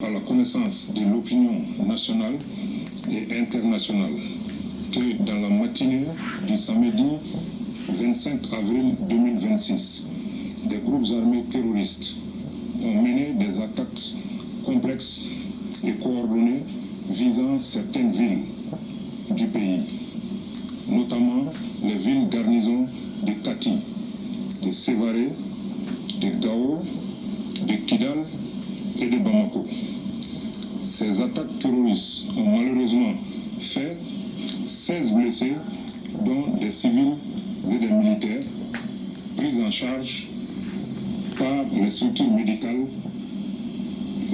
à la connaissance de l'opinion nationale et internationale que dans la matinée du samedi 25 avril 2026, des groupes armés terroristes ont mené des attaques complexes et coordonnées visant certaines villes du pays, notamment les villes garnisons de Kati, de Sévaré, de Gao, de Kidal et de Bamako. Ces attaques terroristes ont malheureusement fait 16 blessés, dont des civils et des militaires, pris en charge par les structures médicales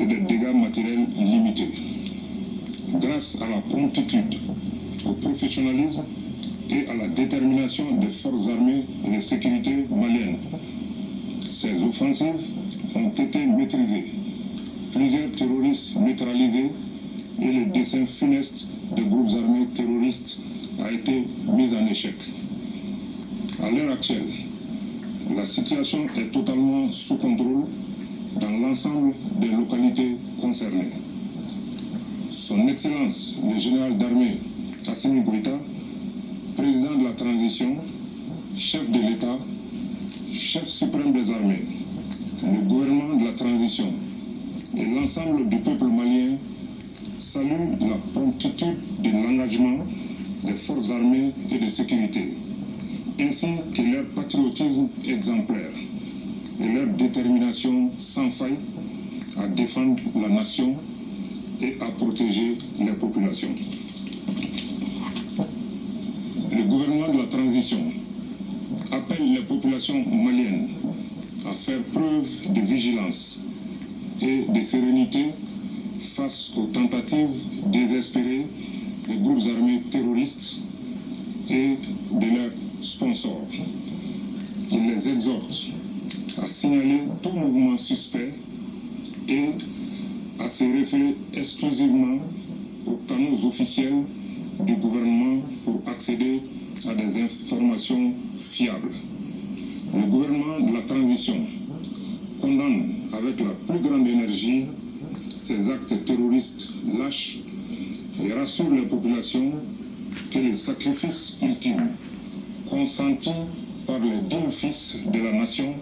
et des dégâts matériels limités. Grâce à la promptitude, au professionnalisme et à la détermination des forces armées et de sécurité maliennes, ces offensives ont été maîtrisées. Plusieurs terroristes neutralisés et le dessein funeste de groupes armés terroristes a été mis en échec. À l'heure actuelle, la situation est totalement sous contrôle dans l'ensemble des localités concernées. Son Excellence, le général d'armée Assimi Goïta, président de la transition, chef de l'État, chef suprême des armées, le gouvernement de la transition et l'ensemble du peuple malien saluent la promptitude de l'engagement des forces armées et de sécurité, ainsi que leur patriotisme exemplaire et leur détermination sans faille à défendre la nation et à protéger les populations. Le gouvernement de la transition appelle les populations maliennes à faire preuve de vigilance et de sérénité face aux tentatives désespérées des groupes armés terroristes et de leurs sponsors. Il les exhorte à signaler tout mouvement suspect et à se référer exclusivement aux canaux officiels du gouvernement pour accéder à des informations fiables. Le gouvernement de la transition condamne avec la plus grande énergie ces actes terroristes lâches et rassure les populations que le sacrifice ultime consenti par les dignes fils de la nation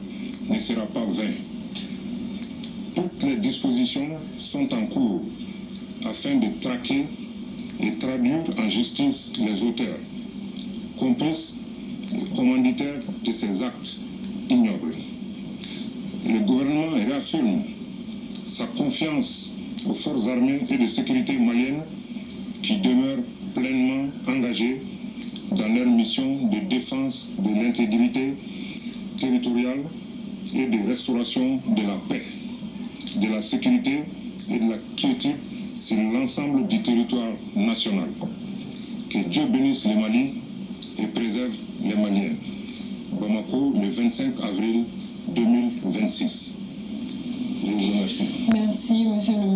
ne sera pas vain. Toutes les dispositions sont en cours afin de traquer et traduire en justice les auteurs, complices et commanditaires de ces actes ignobles. Le gouvernement réaffirme sa confiance aux forces armées et de sécurité maliennes qui demeurent pleinement engagées dans leur mission de défense de l'intégrité territoriale et de restauration de la paix, de la sécurité et de la quiétude sur l'ensemble du territoire national. Que Dieu bénisse le Mali et préserve les Maliens. Bamako, le 25 avril 2026. Je vous remercie. Merci, monsieur le ministre.